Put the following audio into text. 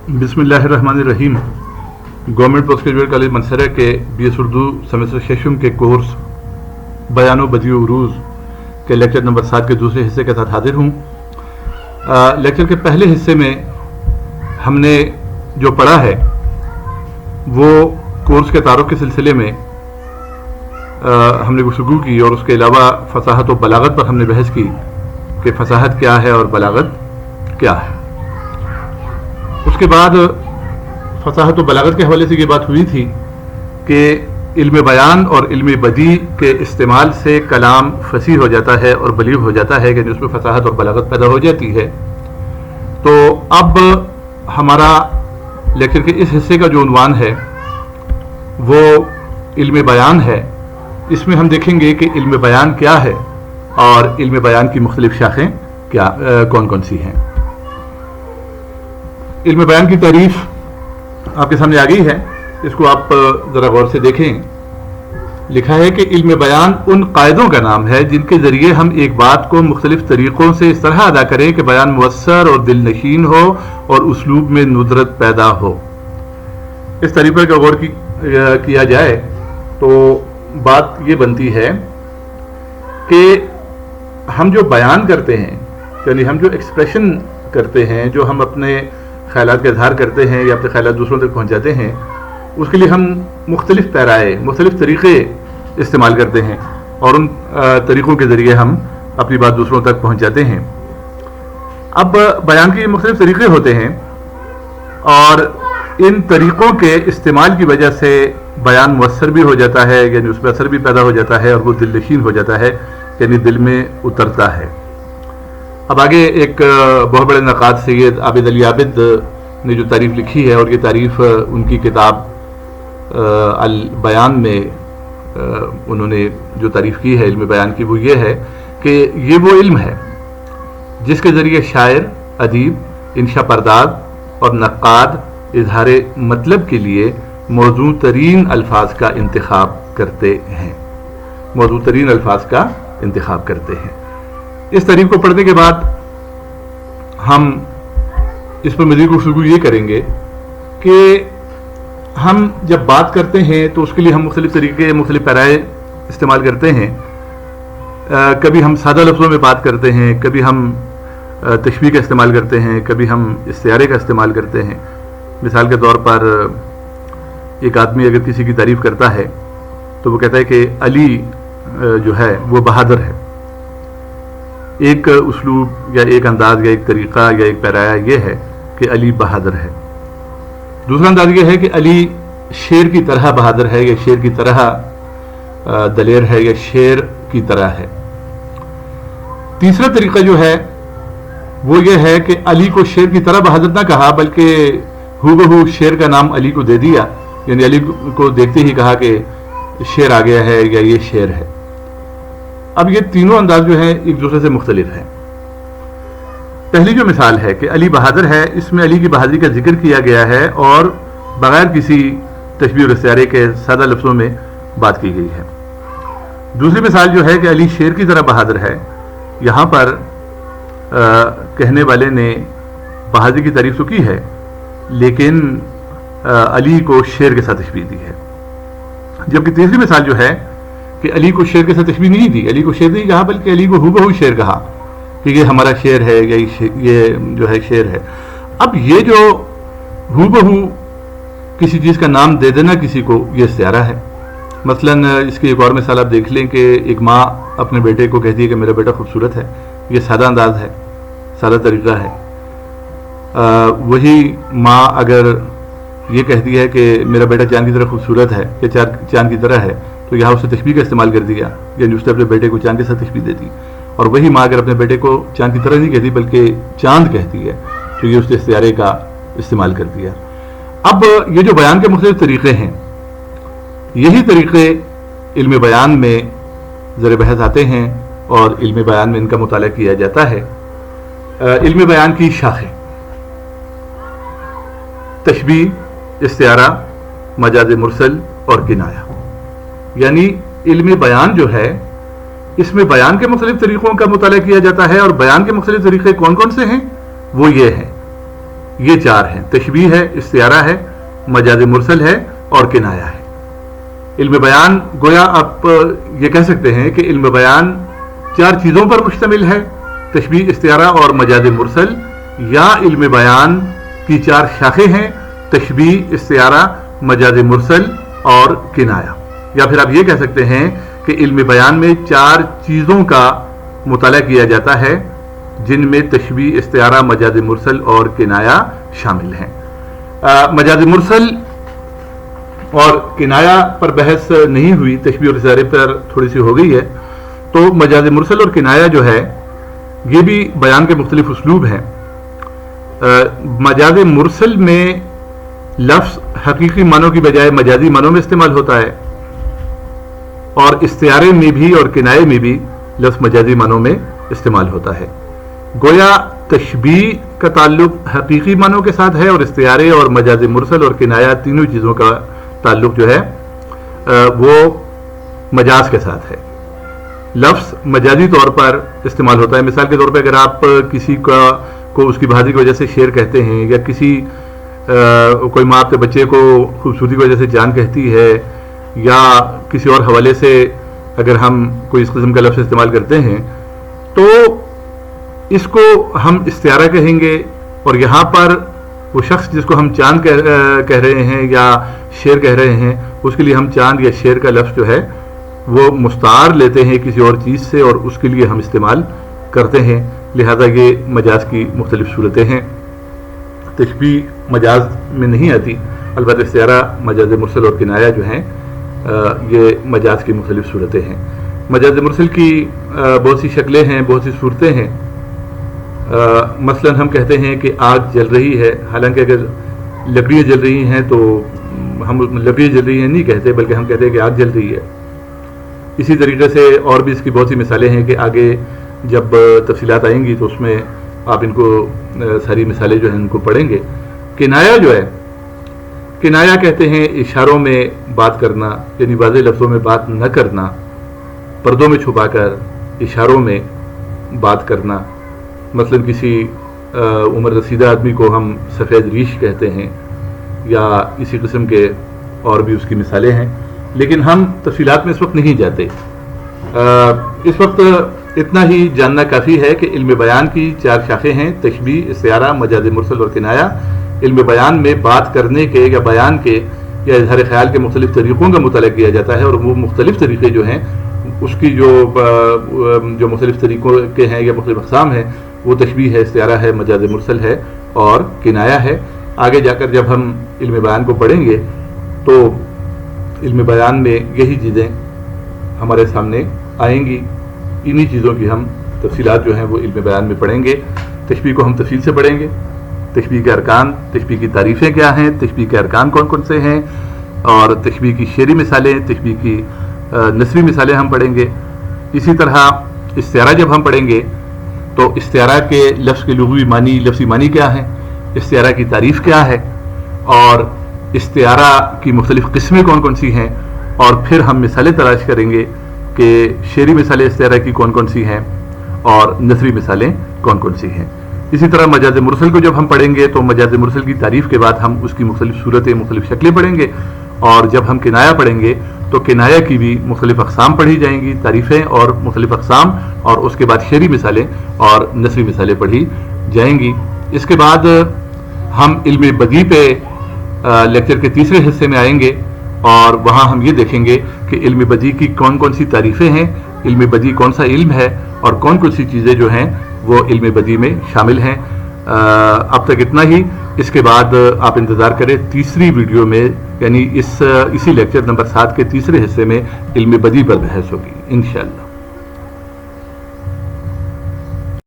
बिस्मिल्लाहिर्रहमानिर्रहीम। Government post graduate college Mansara के BS Urdu semester शेषम के कोर्स बयान व बदी उरूज के लेक्चर नंबर 7 के दूसरे हिस्से के साथ हाजिर हूँ। लेक्चर के पहले हिस्से में हमने जो पढ़ा है वो कोर्स के तारुफ के सिलसिले में हमने गुफ्तगू की और उसके अलावा फसाहत व बलागत पर हमने बहस की कि फसाहत क्या है और बलागत क्या है। उसके बाद फसाहत व बलागत के हवाले से ये बात हुई थी कि इल्म बयान और इल्म बदी के इस्तेमाल से कलाम फसीह हो जाता है और बलीग हो जाता है कि उसमें फसाहत और बलागत पैदा हो जाती है। तो अब हमारा लेक्चर के इस हिस्से का जो उन्वान है वो इल्म बयान है। इसमें हम देखेंगे कि इल्म बयान क्या है और इल्म बयान की मुख्तलिफ शाखें क्या कौन कौन सी हैं। इल्म बयान की तारीफ आपके सामने आ गई है, इसको आप ज़रा गौर से देखें। लिखा है कि इल्म बयान उन कायदों का नाम है जिनके ज़रिए हम एक बात को मुख्तलिफ तरीक़ों से इस तरह अदा करें कि बयान मुअस्सर और दिल नशीन हो और उसलूब में नुदरत पैदा हो। इस तारीफ पर गौर किया जाए तो बात ये बनती है कि हम जो बयान करते हैं, यानी हम जो एक्सप्रेशन करते हैं, जो हम अपने ख्यालात का इजहार करते हैं या अपने ख्यालात दूसरों तक पहुंचाते हैं, उसके लिए हम मुख्तलिफ पैराए मुख्तलिफ तरीक़े इस्तेमाल करते हैं और उन तरीक़ों के ज़रिए हम अपनी बात दूसरों तक पहुंचाते हैं। अब बयान के मुख्तलिफ तरीक़े होते हैं और इन तरीक़ों के इस्तेमाल की वजह से बयान मुअस्सर भी हो जाता है, यानी उसमें असर भी पैदा हो जाता है और वो दिल नशीन हो जाता है, यानी दिल में उतरता है। अब आगे एक बहुत बड़े नक़ाद सैयद आबिद अली आबिद ने जो तारीफ़ लिखी है और ये तारीफ़ उनकी किताब अल बयान में उन्होंने जो तारीफ़ की है इल्म बयान की, वो ये है कि ये वो इल्म है जिसके ज़रिए शायर, अदीब, इंशा परदाद और नक्काद इजहार मतलब के लिए मौजू तरीन अल्फाज का इंतखाब करते हैं। मौजू तरीन अल्फाज का इंतखाब करते हैं। इस तारीफ को पढ़ने के बाद हम इस पर मज़ीद गुफ्तगू ये करेंगे कि हम जब बात करते हैं तो उसके लिए हम मुख्तलिफ तरीके मुख्तलिफ पैराए इस्तेमाल करते हैं। कभी हम सादा लफ्ज़ों में बात करते हैं, कभी हम तशबीह का इस्तेमाल करते हैं, कभी हम इस्तिआरे का इस्तेमाल करते हैं। मिसाल के तौर पर एक आदमी अगर किसी की तारीफ़ करता है तो वो कहता है कि अली जो है वो बहादुर है। एक उसलूब या एक अंदाज या एक तरीक़ा या एक पैराया ये है कि अली बहादुर है। दूसरा अंदाज ये है कि अली शेर की तरह बहादुर है या शेर की तरह दलेर है या शेर की तरह है। तीसरा तरीक़ा जो है वो ये है कि अली को शेर की तरह बहादुर ना कहा बल्कि हूबहू शेर का नाम अली को दे दिया, यानी अली को देखते ही कहा कि शेर आ गया है या ये शेर है। अब ये तीनों अंदाज जो हैं एक दूसरे से मुख्तलिफ हैं। पहली जो मिसाल है कि अली बहादुर है, इसमें अली की बहादुरी का जिक्र किया गया है और बगैर किसी तशबीह और इस्तिआरे के सादा लफ्ज़ों में बात की गई है। दूसरी मिसाल जो है कि अली शेर की तरह बहादुर है, यहाँ पर कहने वाले ने बहादुरी की तारीफ तो की है लेकिन अली को शेर के साथ तशबीह दी है। जबकि तीसरी मिसाल जो है कि अली को शेर के साथ तशबीह नहीं दी, अली को शेर नहीं कहा बल्कि अली को हूबहू शेर कहा कि ये हमारा शेर है या ये जो है शेर है। अब ये जो हूबहू किसी चीज़ का नाम दे देना किसी को, ये इस्तिआरा है। मसलन इसकी एक और मिसाल आप देख लें कि एक माँ अपने बेटे को कहती है कि मेरा बेटा खूबसूरत है। ये सादा अंदाज है, सादा तरीक़ा है। वही माँ अगर ये कहती है कि मेरा बेटा चांद की तरह खूबसूरत है या चांद की तरह है, तो यहाँ उसने तशबीह का इस्तेमाल कर दिया, यानी उसने अपने बेटे को चांद के साथ तशबीह दे दी। और वही माँ अगर अपने बेटे को चांद की तरह नहीं कहती बल्कि चांद कहती है तो ये उसने इस्तिआरे का इस्तेमाल कर दिया। अब ये जो बयान के मुख्तलिफ तरीक़े हैं, यही तरीक़े इल्म बयान में ज़र बहस आते हैं और इल्म बयान में इनका मुताला किया जाता है। इल्म बयान की शाखें तशबीह, इस्तिआरा, मजाज मुरसल और किनाया। यानी इल्म बयान जो है इसमें बयान के मुख्तलिफ तरीक़ों का मुताला किया जाता है और बयान के मुख्तलिफ तरीक़े कौन कौन से हैं वो ये हैं یہ چار ہیں، تشبیہ ہے، استعارہ ہے، مجاز مرسل ہے اور کنایا ہے۔ علم بیان گویا آپ یہ کہہ سکتے ہیں کہ علم بیان چار چیزوں پر مشتمل ہے، تشبیہ، استعارہ اور مجاز مرسل، یا علم بیان کی چار شاخیں ہیں، تشبیہ، استعارہ، مجاز مرسل اور کنایا۔ یا پھر آپ یہ کہہ سکتے ہیں کہ علم بیان میں چار چیزوں کا مطالعہ کیا جاتا ہے جن میں تشبیہ، استعارہ، مجاز مرسل اور کنایا شامل ہیں۔ مجاز مرسل اور کنایا پر بحث نہیں ہوئی، تشبیہ اور استعارے پر تھوڑی سی ہو گئی ہے۔ تو مجاز مرسل اور کنایا جو ہے یہ بھی بیان کے مختلف اسلوب ہیں۔ مجاز مرسل میں لفظ حقیقی معنوں کی بجائے مجازی معنوں میں استعمال ہوتا ہے، اور استعارے میں بھی اور کنائے میں بھی لفظ مجازی معنوں میں استعمال ہوتا ہے۔ گویا تشبیہ کا تعلق حقیقی معنوں کے ساتھ ہے، اور استعارے اور مجاز مرسل اور کنایا تینوں چیزوں کا تعلق جو ہے وہ مجاز کے ساتھ ہے۔ لفظ مجازی طور پر استعمال ہوتا ہے۔ مثال کے طور پہ اگر آپ کسی کو اس کی بہادری کی وجہ سے شیر کہتے ہیں، یا کوئی ماں اپنے بچے کو خوبصورتی کی وجہ سے جان کہتی ہے، یا کسی اور حوالے سے اگر ہم کوئی اس قسم کا لفظ استعمال کرتے ہیں تو اس کو ہم استعارہ کہیں گے، اور یہاں پر وہ شخص جس کو ہم چاند کہہ رہے ہیں یا شیر کہہ رہے ہیں، اس کے لیے ہم چاند یا شیر کا لفظ جو ہے وہ مستعار لیتے ہیں کسی اور چیز سے، اور اس کے لیے ہم استعمال کرتے ہیں۔ لہذا یہ مجاز کی مختلف صورتیں ہیں۔ تشبیہ مجاز میں نہیں آتی، البتہ استعارہ، مجاز مرسل اور کنایا جو ہیں یہ مجاز کی مختلف صورتیں ہیں۔ مجاز مرسل کی بہت سی شکلیں ہیں، بہت سی صورتیں ہیں۔ مثلا ہم کہتے ہیں کہ آگ جل رہی ہے، حالانکہ اگر لکڑیاں جل رہی ہیں تو ہم لکڑیاں جل رہی ہیں نہیں کہتے، بلکہ ہم کہتے ہیں کہ آگ جل رہی ہے۔ اسی طریقے سے اور بھی اس کی بہت سی مثالیں ہیں کہ آگے جب تفصیلات آئیں گی تو اس میں آپ ان کو ساری مثالیں جو ہیں ان کو پڑھیں گے۔ کنایا جو ہے، کنایا کہتے ہیں اشاروں میں بات کرنا، یعنی واضح لفظوں میں بات نہ کرنا، پردوں میں چھپا کر اشاروں میں بات کرنا۔ مثلا کسی عمر رسیدہ آدمی کو ہم سفید ریش کہتے ہیں، یا اسی قسم کے اور بھی اس کی مثالیں ہیں، لیکن ہم تفصیلات میں اس وقت نہیں جاتے۔ اس وقت اتنا ہی جاننا کافی ہے کہ علم بیان کی چار شاخیں ہیں، تشبیہ، استعارہ، مجاز مرسل اور کنایا۔ علم بیان میں بات کرنے کے یا بیان کے یا اظہار خیال کے مختلف طریقوں کا مطالعہ کیا جاتا ہے، اور وہ مختلف طریقے جو ہیں اس کی جو مختلف طریقوں کے ہیں یا مختلف اقسام ہیں وہ تشبیہ ہے، استعارہ ہے، مجاز مرسل ہے اور کنایا ہے۔ آگے جا کر جب ہم علم بیان کو پڑھیں گے تو علم بیان میں یہی چیزیں ہمارے سامنے آئیں گی۔ انہی چیزوں کی ہم تفصیلات جو ہیں وہ علم بیان میں پڑھیں گے۔ تشبیہ کو ہم تفصیل سے پڑھیں گے، تشبیہ کے ارکان، تشبیہ کی تعریفیں کیا ہیں، تشبیہ کے ارکان کون کون سے ہیں، اور تشبیہ کی شعری مثالیں، تشبیہ کی نثری مثالیں ہم پڑھیں گے۔ اسی طرح استعارہ جب ہم پڑھیں گے تو استعارہ کے لفظ کے لغوی معنی، لفظی معنی کیا ہیں، استعارہ کی تعریف کیا ہے، اور استعارہ کی مختلف قسمیں کون کون سی ہیں، اور پھر ہم مثالیں تلاش کریں گے کہ شعری مثالیں استعارہ کی کون کون سی ہیں اور نثری مثالیں کون کون سی ہیں۔ اسی طرح مجاز مرسل کو جب ہم پڑھیں گے تو مجاز مرسل کی تعریف کے بعد ہم اس کی مختلف صورتیں، مختلف شکلیں پڑھیں گے، اور جب ہم کنایا پڑھیں گے تو کنایا کی بھی مختلف اقسام پڑھی جائیں گی، تعریفیں اور مختلف اقسام، اور اس کے بعد شعری مثالیں اور نثری مثالیں پڑھی جائیں گی۔ اس کے بعد ہم علم بدیع پہ لیکچر کے تیسرے حصے میں آئیں گے، اور وہاں ہم یہ دیکھیں گے کہ علم بدیع کی کون کون سی تعریفیں ہیں، علم بدیع کون سا علم ہے، اور کون کون سی چیزیں جو ہیں وہ علم بدیع میں شامل ہیں۔ اب تک اتنا ہی۔ اس کے بعد آپ انتظار کریں تیسری ویڈیو میں، یعنی اسی لیکچر نمبر 7 کے تیسرے حصے میں علم بدیع پر بحث ہوگی انشاءاللہ۔